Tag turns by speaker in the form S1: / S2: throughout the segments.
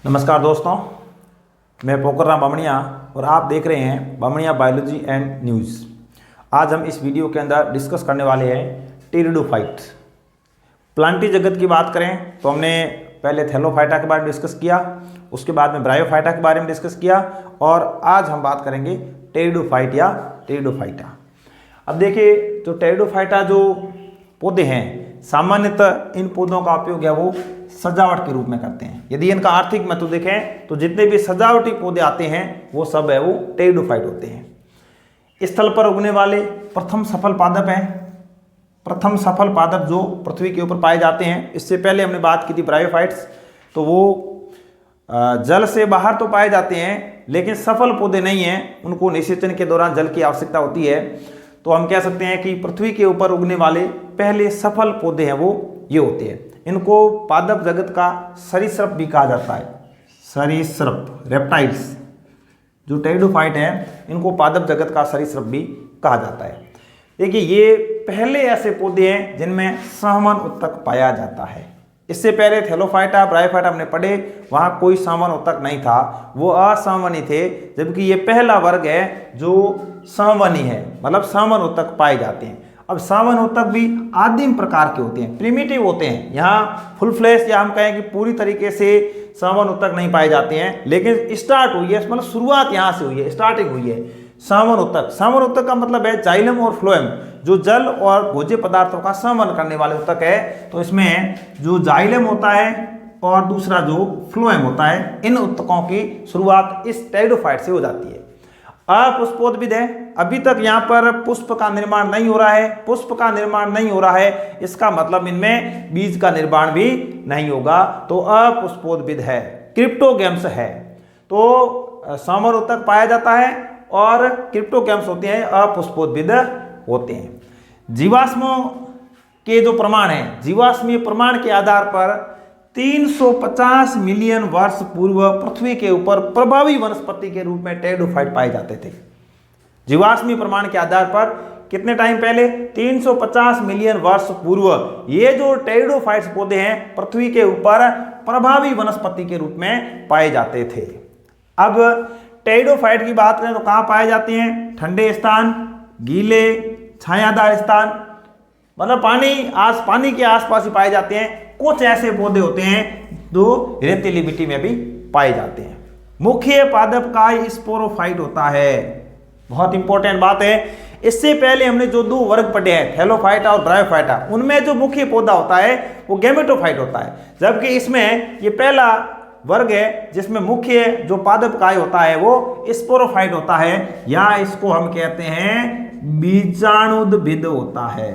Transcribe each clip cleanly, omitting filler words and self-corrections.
S1: नमस्कार दोस्तों, मैं पोखरराम बामणिया और आप देख रहे हैं बामणिया बायोलॉजी एंड न्यूज़। आज हम इस वीडियो के अंदर डिस्कस करने वाले हैं टेरिडोफाइट। प्लांटी जगत की बात करें तो हमने पहले थैलोफाइटा के बारे में डिस्कस किया, उसके बाद में ब्रायोफाइटा के बारे में डिस्कस किया और आज हम बात करेंगे टेरिडोफाइट या टेरिडोफाइटा। अब देखिए, जो टेरिडोफाइटा जो पौधे हैं, सामान्यतः इन पौधों का उपयोग है वो सजावट के रूप में करते हैं। यदि इनका आर्थिक महत्व देखें तो जितने भी सजावटी पौधे आते हैं वो सब है वो टेरिडोफाइट होते हैं। स्थल पर उगने वाले प्रथम सफल पादप हैं। प्रथम सफल पादप जो पृथ्वी के ऊपर पाए जाते हैं। इससे पहले हमने बात की थी ब्रायोफाइट्स, तो वो जल से बाहर तो पाए जाते हैं लेकिन सफल पौधे नहीं हैं, उनको निषेचन के दौरान जल की आवश्यकता होती है। तो हम कह सकते हैं कि पृथ्वी के ऊपर उगने वाले पहले सफल पौधे हैं वो ये होते हैं। इनको पादप जगत का सरीसृप भी कहा जाता है। सरीसृप, रेप्टाइल्स जो टेरिडोफाइट हैं इनको पादप जगत का सरीसृप भी कहा जाता है। देखिए, ये पहले ऐसे पौधे हैं जिनमें संवहन उत्तक पाया जाता है। इससे पहले थैलोफाइटा, ब्रायोफाइटा हमने पढ़े, वहाँ कोई संवहन उत्तक नहीं था, वो असंवहनी थे। जबकि ये पहला वर्ग है जो संवहनी है, मतलब संवहन उत्तक पाए जाते हैं। अब संवहन उत्तक भी आदिम प्रकार के होते हैं, प्रिमिटिव होते हैं। यहाँ फुल फ्लैश या हम कहें कि पूरी तरीके से संवहन उत्तक नहीं पाए जाते हैं, लेकिन स्टार्ट हुई है, मतलब शुरुआत यहाँ से हुई है, स्टार्टिंग हुई है संवहन उत्तक। संवहन उत्तक का मतलब है जाइलम और फ्लोएम, जो जल और भोज्य पदार्थों का संवहन करने वाले उत्तक है। तो इसमें जो जाइलम होता है और दूसरा जो फ्लोएम होता है, इन उत्तकों की शुरुआत इस टेरिडोफाइट से हो जाती है। अपुष्पोद्भिद है, अभी तक यहाँ पर पुष्प का निर्माण नहीं हो रहा है। पुष्प का निर्माण नहीं हो रहा है, इसका मतलब इनमें बीज का निर्माण भी नहीं होगा, तो अपुष्पोद्भिद है। क्रिप्टोगैम्स है, तो संवहन उत्तक पाया जाता है और क्रिप्टोगैम्स होते हैं, अपुष्पोद्भिद होते हैं। जीवाश्मों के जो प्रमाण है, जीवाश्मीय प्रमाण के आधार पर 350 मिलियन वर्ष पूर्व पृथ्वी के ऊपर प्रभावी वनस्पति के रूप में टेरिडोफाइट पाए जाते थे। जीवाश्मीय प्रमाण के आधार पर कितने टाइम पहले, 350 मिलियन वर्ष पूर्व ये जो टेरिडोफाइट्स पौधे हैं पृथ्वी के ऊपर प्रभावी वनस्पति के रूप में पाए जाते थे। अब टेरिडोफाइट की बात करें तो कहाँ पाए जाते हैं? ठंडे स्थान, गीले छायादार स्थान, मतलब पानी के आसपास ही पाए जाते हैं। कुछ ऐसे पौधे होते हैं जो रेतीली मिट्टी में भी पाए जाते हैं। मुख्य पादप का स्पोरोफाइट होता है, बहुत इंपॉर्टेंट बात है। इससे पहले हमने जो दो वर्ग पढ़े हैं, थैलोफाइटा और ब्रायोफाइटा, उनमें जो मुख्य पौधा होता है वो गैमेटोफाइट होता है, जबकि इसमें ये पहला वर्ग है जिसमें मुख्य जो पादप काय होता है वो स्पोरोफाइट होता है, या इसको हम कहते हैं बीजाणुद्भिद होता है,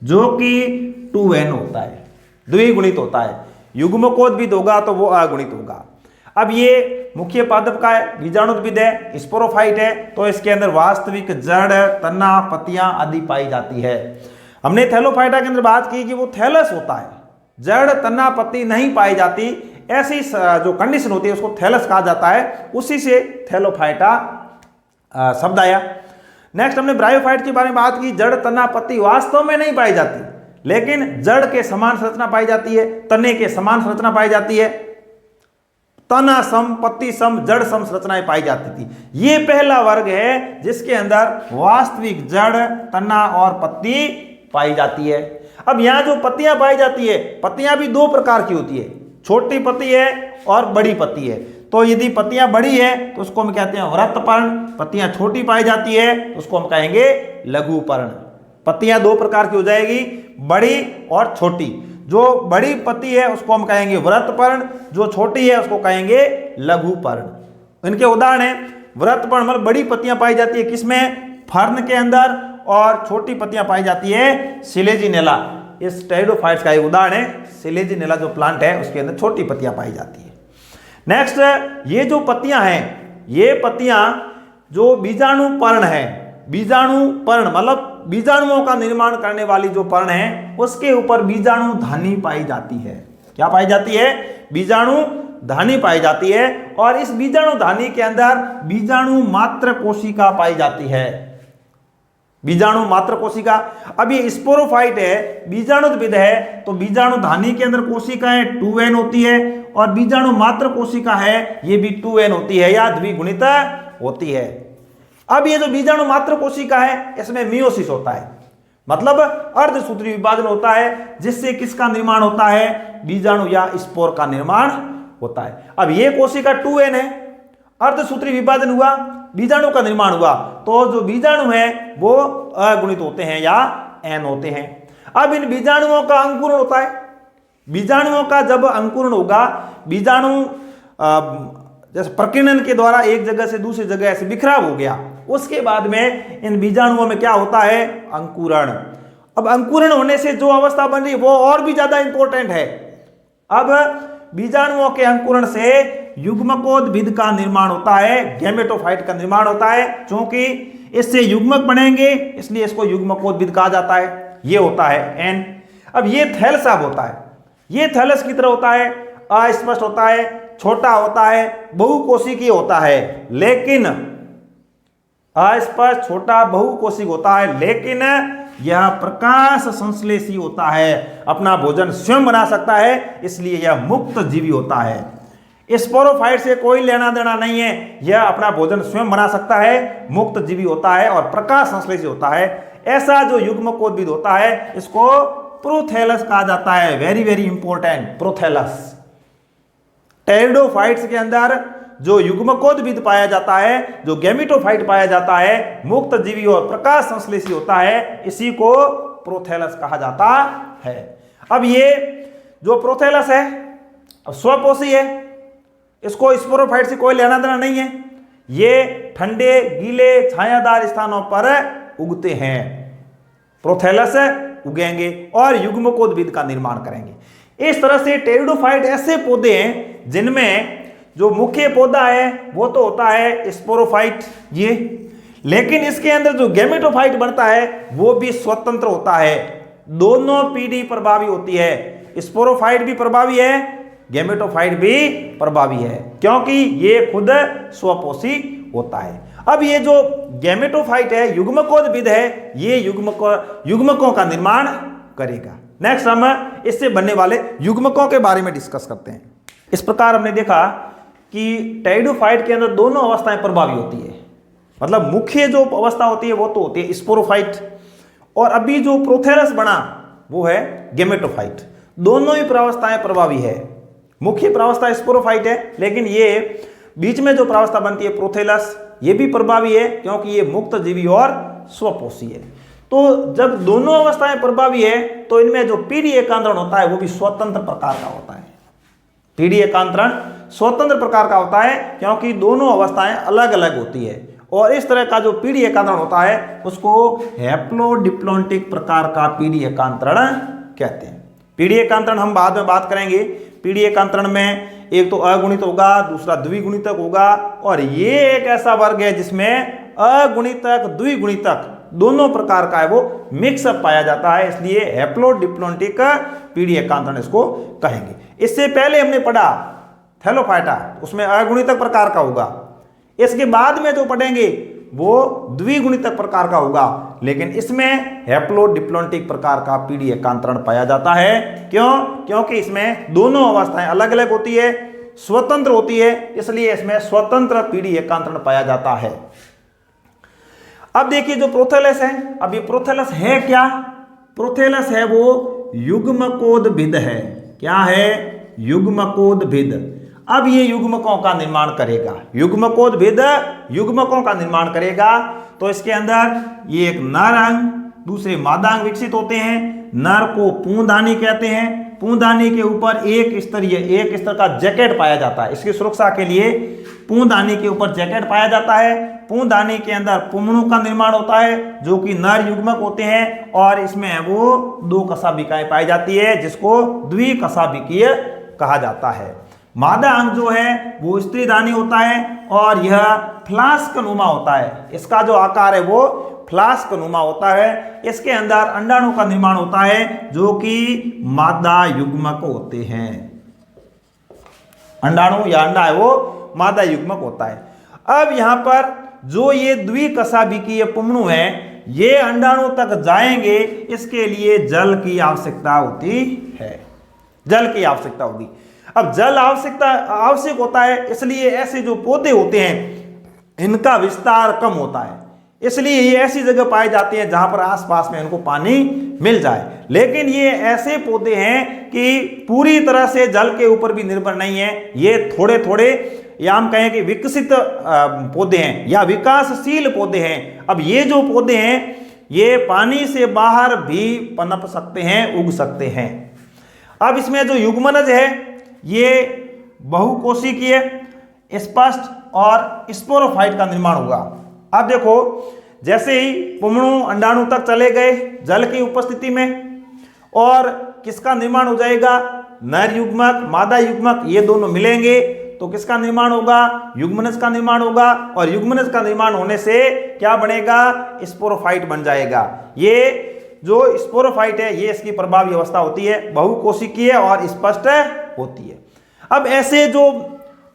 S1: जो कि 2n होता है, द्विगुणित होता है। युग्मकोद्भिद होगा तो वो अगुणित होगा। अब ये मुख्य पादप का है, बीजाणुद्भिद है, स्पोरोफाइट है, तो इसके अंदर वास्तविक जड़, तना, पत्तियां आदि पाई जाती है। हमने थैलोफाइटा के अंदर बात की कि वो थैलस होता है, जड़, तना, पत्ती नहीं पाई जाती, ऐसी जो कंडीशन होती है उसको थैलस कहा जाता है, उसी से थैलोफाइटा शब्द आया। नेक्स्ट हमने ब्रायोफाइट के बारे में बात की। जड़, तना, पत्ती वास्तव में नहीं पाई जाती, लेकिन जड़ के समान संरचना पाई जाती है, तने के समान संरचना पाई जाती है, तना सम, पत्ती सम, जड़ सम संरचनाएं पाई जाती थी। ये पहला वर्ग है जिसके अंदर वास्तविक जड़, तना और पत्ती पाई जाती है। अब यहाँ जो पत्तियां पाई जाती है, पत्तियां भी दो प्रकार की होती है, छोटी पत्ती है और बड़ी पत्ती है। तो यदि पत्तियां बड़ी है तो उसको हम कहते हैं वृत्तपर्ण, पत्तियां छोटी पाई जाती है तो उसको हम कहेंगे लघुपर्ण। पत्तियां दो प्रकार की हो जाएगी, बड़ी और छोटी। जो बड़ी पत्ती है उसको हम कहेंगे वृत्तपर्ण, जो छोटी है उसको कहेंगे लघुपर्ण। इनके उदाहरण है वृत्तपर्ण, मतलब बड़ी पत्तियां पाई जाती है किसमें? फर्न के अंदर, और छोटी पत्तियां पाई जाती है सिलेजिनेला। इस टेरिडोफाइट्स का एक उदाहरण है सिलेजिनेला, जो प्लांट है उसके अंदर छोटी पत्तियां पाई जाती है। नेक्स्ट, ये जो पत्तियां हैं, ये पत्तियां जो बीजाणु पर्ण है, बीजाणु पर्ण मतलब बीजाणुओं का निर्माण करने वाली जो पर्ण है उसके ऊपर बीजाणु धानी पाई जाती है। क्या पाई जाती है? बीजाणु धानी पाई जाती है, और इस बीजाणु धानी के अंदर बीजाणु मात्र कोशिका पाई जाती है। बीजाणु मात्र कोशिका। अब ये स्पोरोफाइट है, बीजाणुद्भिद है, तो बीजाणु धानी के अंदर कोशिकाएं 2n होती है और बीजाणु मात्र कोशिका है ये भी 2n होती है या द्विगुणित होती है। अब ये जो बीजाणु मात्र कोशिका है इसमें मियोसिस होता है, मतलब अर्धसूत्री विभाजन होता है, जिससे किसका निर्माण होता है, बीजाणु या स्पोर का निर्माण होता है। अब ये कोशिका 2n है, अर्धसूत्री विभाजन हुआ, बीजाणु का निर्माण हुआ, तो जो बीजाणु है वो अगुणित होते हैं या n होते हैं। अब इन बीजाणुओं का अंकुरण होता है, बीजाणुओं का जब अंकुरण होगा, बीजाणु जैसे प्रकीर्णन के द्वारा एक जगह से दूसरी जगह ऐसे बिखराव हो गया, उसके बाद में इन बीजाणुओं में क्या होता है, अंकुरण। अब अंकुरण होने से जो अवस्था बन रही है वो और भी ज्यादा इंपॉर्टेंट है। अब बीजाणुओं के अंकुरण से युग्मकोद्भिद का निर्माण होता है, गैमेटोफाइट का निर्माण होता है। क्योंकि इससे युग्मक बनेंगे इसलिए इसको युग्मकोद्भिद कहा जाता है। ये होता है एन। अब ये थैलस अब होता है, ये थैलस की तरह होता है, अस्पष्ट होता है, छोटा होता है, बहुकोशिकीय होता है, लेकिन अस्पष्ट छोटा बहुकोशिक होता है, लेकिन यह प्रकाश संश्लेषी होता है, अपना भोजन स्वयं बना सकता है, इसलिए यह मुक्त जीवी होता है। स्पोरोफाइट से कोई लेना देना नहीं है, यह अपना भोजन स्वयं बना सकता है, मुक्त जीवी होता है और प्रकाश संश्लेषी होता है। ऐसा जो युग्मकोद्भिद होता है इसको प्रोथैलस कहा जाता है। Very very important, prothallus. Pteridophytes के अंदर जो युग्मकोद्भिद पाया जाता है, जो गैमेटोफाइट पाया जाता है, मुक्त जीवी और प्रकाश संश्लेषी होता है, इसी को प्रोथैलस कहा जाता है। अब ये जो प्रोथैलस है अब स्वपोषी है, इसको स्पोरोफाइट से कोई लेना देना नहीं है। ये ठंडे गीले छायादार स्थानों पर उगते हैं, प्रोथैलस उगेंगे और युग्मकोद्भिद का निर्माण करेंगे। इस तरह से टेरिडोफाइट ऐसे पौधे हैं जिनमें जो मुख्य पौधा है वो तो होता है स्पोरोफाइट ये, लेकिन इसके अंदर जो गैमेटोफाइट बनता है वो भी स्वतंत्र होता है। दोनों पीढ़ी प्रभावी होती है, स्पोरोफाइट भी प्रभावी है, गैमेटोफाइट भी प्रभावी है, क्योंकि ये खुद स्वपोषी होता है। अब ये जो गैमेटोफाइट है, युग्मकोद्भिद है, ये युग्मकों का निर्माण करेगा। नेक्स्ट हम इससे बनने वाले युग्मकों के बारे में डिस्कस करते हैं। इस प्रकार हमने देखा कि टेरिडोफाइट के अंदर दोनों अवस्थाएं प्रभावी होती है, मतलब मुख्य जो अवस्था होती है वो तो होती है स्पोरोफाइट, और अभी जो प्रोथैलस बना वो है गैमेटोफाइट। दोनों ही प्रावस्थाएं प्रभावी है। मुख्य प्रावस्था स्पोरोफाइट है, लेकिन ये बीच में जो प्रावस्था बनती है प्रोथैलस, ये भी प्रभावी है क्योंकि ये मुक्त जीवी और स्वपोषी है। तो जब दोनों अवस्थाएं प्रभावी है तो इनमें जो पीढ़ी एकांतरण होता है वो भी स्वतंत्र प्रकार का होता है। पीढ़ी एकांतरण स्वतंत्र प्रकार का होता है क्योंकि दोनों अवस्थाएं अलग अलग होती है, और इस तरह का जो पीढ़ी एकांतरण होता है उसको हैप्लोडिप्लॉन्टिक प्रकार का पीढ़ी एकांतरण कहते हैं। पीढ़ी एकांतरण हम बाद में बात करेंगे। पीढ़ी एकांतरण में एक तो अगुणित होगा, दूसरा द्विगुणितक होगा, और ये एक ऐसा वर्ग है जिसमें अगुणितक द्विगुणितक दोनों प्रकार का है वो मिक्सअप पाया जाता है, इसलिए हैप्लोडिप्लॉन्टिक पीढ़ी एकांतरण इसको कहेंगे। इससे पहले हमने पढ़ा थैलोफाइटा, उसमें अगुणितक प्रकार का होगा। इसके बाद में जो पढ़ेंगे वो द्विगुणितक प्रकार का होगा, लेकिन इसमें हैप्लोडिप्लॉन्टिक प्रकार का पीढ़ी एकांतरण पाया जाता है। क्यों? क्योंकि इसमें दोनों अवस्थाएं अलग अलग होती है, स्वतंत्र होती है, इसलिए इसमें स्वतंत्र पीढ़ी एकांतरण पाया जाता है। अब देखिए जो प्रोथैलस है, अब ये प्रोथैलस है क्या? प्रोथैलस है वो युग्मकोद्भिद है। क्या है? युग्मकोद्भिद। अब ये युग्मकों का निर्माण करेगा, युग्मकोद्भिद युग्मकों का निर्माण करेगा। तो इसके अंदर ये एक नर अंग, दूसरे मादा अंग विकसित होते हैं। नर को पूंदानी कहते हैं। पूंदानी के ऊपर एक स्तर का जैकेट पाया जाता है। इसकी सुरक्षा के लिए पूंदानी के ऊपर जैकेट पाया जाता है। पूंदानी के अंदर पुंमणु का निर्माण होता है जो कि नर युग्मक होते हैं, और इसमें वो 2 कशाभिकाएं पाई जाती है जिसको द्विकशाभिकीय कहा जाता है। मादा अंग जो है वो स्त्रीदानी होता है और यह फ्लास्क नुमा होता है। इसका जो आकार है वो फ्लास्क नुमा होता है। इसके अंदर अंडाणु का निर्माण होता है जो कि मादा युग्मक होते हैं। अंडाणु या अंडा है वो मादा युग्मक होता है। अब यहां पर जो ये द्विकशाभिकीय पुंमणु है ये अंडाणु तक जाएंगे, इसके लिए जल की आवश्यकता होती है, जल की आवश्यकता होगी। अब जल आवश्यक होता है, इसलिए ऐसे जो पौधे होते हैं इनका विस्तार कम होता है, इसलिए ये ऐसी जगह पाए जाते हैं जहां पर आसपास में इनको पानी मिल जाए। लेकिन ये ऐसे पौधे हैं कि पूरी तरह से जल के ऊपर भी निर्भर नहीं है, ये थोड़े थोड़े या हम कहें कि विकसित पौधे हैं या विकासशील पौधे हैं। अब ये जो पौधे हैं ये पानी से बाहर भी पनप सकते हैं, उग सकते हैं। अब इसमें जो युग्मनज है ये बहुकोशिकीय, स्पष्ट और स्पोरोफाइट का निर्माण होगा। अब देखो जैसे ही पुंगणु अंडाणु तक चले गए जल की उपस्थिति में, और किसका निर्माण हो जाएगा, नर युग्मक मादा युग्मक ये दोनों मिलेंगे तो किसका निर्माण होगा, युग्मनज का निर्माण होगा। और युग्मनज का निर्माण होने से क्या बनेगा, स्पोरोफाइट बन जाएगा। ये जो स्पोरोफाइट है ये इसकी प्रभावी अवस्था होती है, बहुकोशिकीय और स्पष्ट होती है। अब ऐसे जो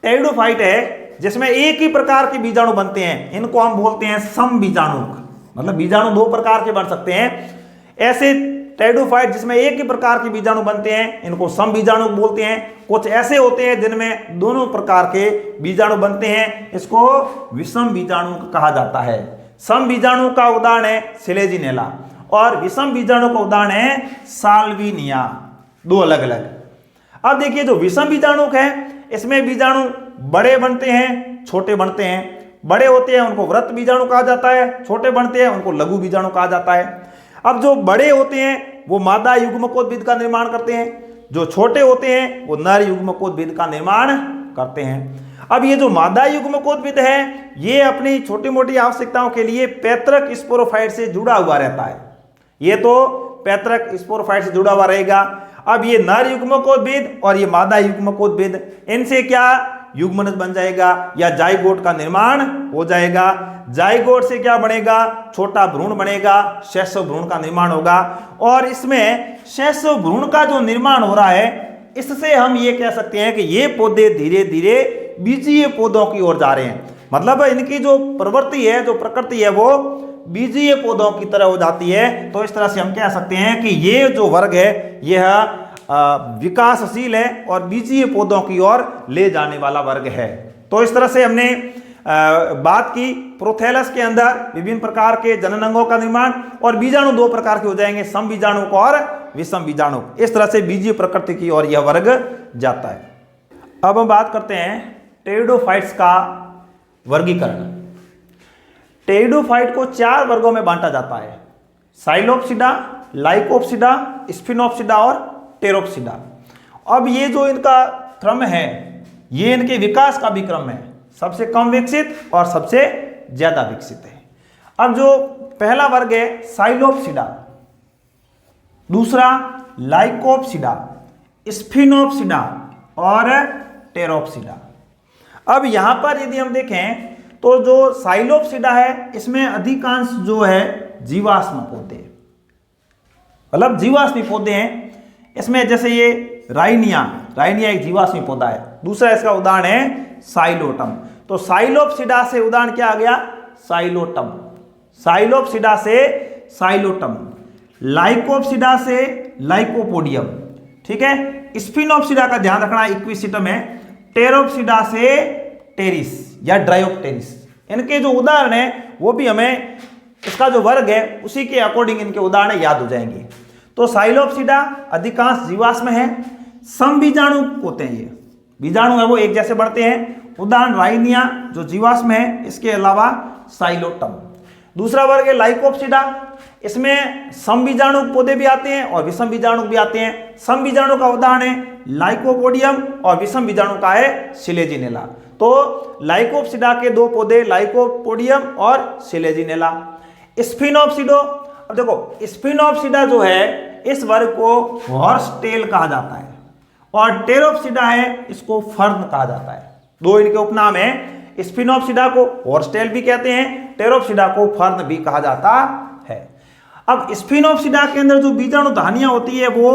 S1: टेरिडोफाइट है जिसमें एक ही प्रकार के बीजाणु बनते हैं, इनको हम बोलते हैं समबीजाणुक, मतलब बीजाणु दो प्रकार के बन सकते हैं। ऐसे टेरिडोफाइट जिसमें एक ही प्रकार के बीजाणु बनते हैं इनको समबीजाणुक बोलते हैं। कुछ ऐसे होते हैं जिनमें दोनों प्रकार के बीजाणु बनते हैं, इसको विषम बीजाणु कहा जाता है। सम बीजाणु का उदाहरण है सिलेजिनेला और विषम बीजाणु का उदाहरण है साल्विनिया, दो अलग अलग। अब देखिए जो विषम बीजाणुक है इसमें बीजाणु बड़े बनते हैं, छोटे बनते हैं। बड़े होते हैं उनको वृत्त बीजाणु कहा जाता है, छोटे बनते हैं उनको लघु बीजाणु कहा जाता है। अब जो बड़े होते हैं वो मादा युग्मकोद्भिद का निर्माण करते हैं, जो छोटे होते हैं वो नर युग्मकोद्भिद का निर्माण करते हैं। अब ये जो मादा युग्मकोद्भिद है ये अपनी छोटी मोटी आवश्यकताओं के लिए पैतृक स्पोरोफाइट से जुड़ा हुआ रहता है, ये तो पैतृक स्पोरोफाइट से जुड़ा हुआ रहेगा। अब ये नर युग्मकोद्भिद और ये मादा युग्मकोद्भिद, इनसे क्या युग्मनज बन जाएगा या जाइगोट का निर्माण हो जाएगा। जाइगोट से क्या बनेगा, छोटा भ्रूण बनेगा, शैशव भ्रूण का निर्माण होगा। और इसमें शैशव भ्रूण का जो निर्माण हो रहा है इससे हम ये कह सकते हैं कि ये पौधे धीरे धीरे बीजीय पौधों की ओर जा रहे हैं, मतलब इनकी जो प्रवृत्ति है, जो प्रकृति है वो बीजीय पौधों की तरह हो जाती है। तो इस तरह से हम कह सकते हैं कि ये जो वर्ग है यह विकासशील है और बीजीय पौधों की ओर ले जाने वाला वर्ग है। तो इस तरह से हमने बात की प्रोथैलस के अंदर विभिन्न प्रकार के जनन अंगों का निर्माण, और बीजाणु दो प्रकार के हो जाएंगे, सम बीजाणु और विषम बीजाणु। इस तरह से बीजीय प्रकृति की ओर यह वर्ग जाता है। अब हम बात करते हैं टेरिडोफाइट्स का वर्गीकरण। टेरिडोफाइट को चार वर्गों में बांटा जाता है, साइलोप्सिडा, लाइकोप्सिडा, स्फिनोप्सिडा और टेरोप्सिडा। अब ये जो इनका क्रम है ये इनके विकास का भी क्रम है, सबसे कम विकसित और सबसे ज्यादा विकसित है। अब जो पहला वर्ग है साइलोप्सिडा, दूसरा लाइकोप्सिडा, स्फिनोप्सिडा और टेरोप्सिडा। अब यहां पर यदि हम देखें तो जो साइलोप्सिडा है इसमें अधिकांश जो है जीवाश्म पौधे, मतलब जीवाश्मी पौधे हैं। इसमें जैसे ये राइनिया एक जीवाश्मी पौधा है। दूसरा इसका उदाहरण है साइलोटम। तो साइलोप्सिडा से उदाहरण क्या आ गया, साइलोटम। साइलोप्सिडा से साइलोटम, लाइकोप्सिडा से लाइकोपोडियम, ठीक है। स्फिनोप्सिडा का ध्यान रखना इक्विसिटम है। टेरोप्सिडा से टेरिस या ड्रायोप्टेरिस। इनके जो उदाहरण है वो भी हमें इसका जो वर्ग है उसी के अकॉर्डिंग इनके उदाहरण याद हो जाएंगे। तो साइलोप्सिडा अधिकांश जीवाश्म है, सम बीजाणु होते हैं, ये बीजाणु है वो एक जैसे बढ़ते हैं। उदाहरण राइनिया जो जीवाश्म है, इसके अलावा साइलोटम। दूसरा वर्ग है लाइकोप्सिडा, इसमें सम बीजाणु पौधे भी आते हैं और विषम बीजाणु भी आते हैं। सम बीजाणु का उदाहरण है लाइकोपोडियम और विषम बीजाणु का है सिलेजिनेला। तो लाइकोप्सिडा के दो पौधे लाइकोपोडियम और सिलेजिनेला। स्फिनोप्सिडो, अब देखो स्फिनोप्सिडा जो है इस वर्ग को हॉर्सटेल कहा जाता है और टेरोप्सिडा है इसको फर्न कहा जाता है। दो इनके उपनाम हैं, स्फिनोप्सिडा को हॉर्सटेल भी कहते हैं, टेरोप्सिडा को फर्न भी कहा जाता है। अब स्फिनोप्सिडा के अंदर जो बीजाणु धानियां होती है वो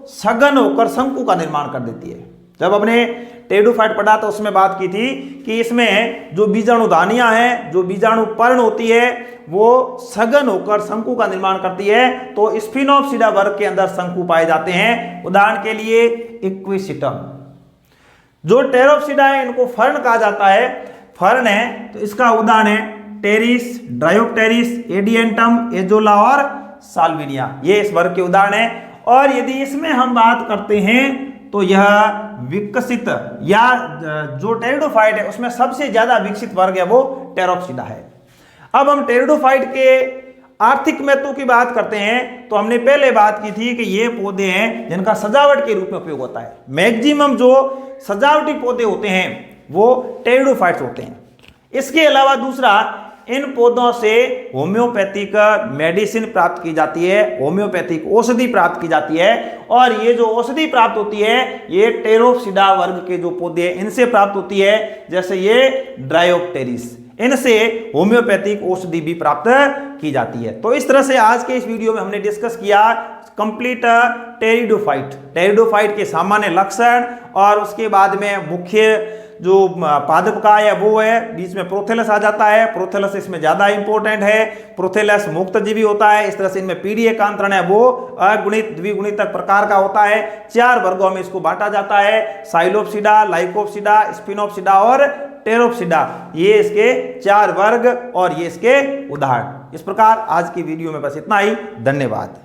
S1: सघन होकर शंकु का निर्माण कर देती है। जब अपने टेरिडोफाइट पढ़ा तो उसमें बात की थी कि इसमें जो बीजाणु धानियां हैं, जो बीजाणु पर्ण होती है वो सघन होकर शंकु का निर्माण करती है। तो स्फिनोप्सिडा वर्ग के अंदर शंकु पाए जाते हैं। उदाहरण के लिए इक्विसिटम। जो टेरोप्सिडा है इनको फर्न कहा जाता है। फर्न है तो इसका उदाहरण है टेरिस, ड्रायोप्टेरिस, एडिएंटम, एजोला और साल्विनिया, ये इस वर्ग के उदाहरण है। और यदि इसमें हम बात करते हैं तो यह विकसित या जो टेरिडोफाइट है उसमें सबसे ज्यादा विकसित वर्ग है वो टेरोप्सिडा है। अब हम टेरिडोफाइट के आर्थिक महत्व की बात करते हैं तो हमने पहले बात की थी कि ये पौधे हैं जिनका सजावट के रूप में उपयोग होता है। मैक्सिमम जो सजावटी पौधे होते हैं वो टेरिडोफाइट्स होते हैं। इसके अलावा दूसरा, इन पौधों से होम्योपैथिक मेडिसिन प्राप्त की जाती है, होम्योपैथिक औषधि प्राप्त की जाती है। और ये जो औषधि प्राप्त होती है ये टेरोप्सिडा वर्ग के जो पौधे हैं इनसे प्राप्त होती है, जैसे ये ड्रायोप्टेरिस, इनसे होम्योपैथिक औषधि भी प्राप्त की जाती है। तो इस तरह से आज के इस वीडियो में हमने डिस्कस किया कंप्लीट टेरिडोफाइट के सामान्य लक्षण, और उसके बाद में मुख्य जो पादपकाय है वो है, बीच में प्रोथेलस आ जाता है। प्रोथेलस इसमें ज्यादा इंपॉर्टेंट है, प्रोथेलस मुक्तजीवी होता है। इस तरह से इनमें पीढ़ी एकांतरण है वो अगुणित द्विगुणितक प्रकार का होता है। 4 वर्गों में इसको बांटा जाता है, साइलोप्सिडा, लाइकोप्सिडा, स्पिनोप्सिडा और टेरोप्सिडा। ये इसके 4 वर्ग और ये इसके उदाहरण। इस प्रकार आज की वीडियो में बस इतना ही। धन्यवाद।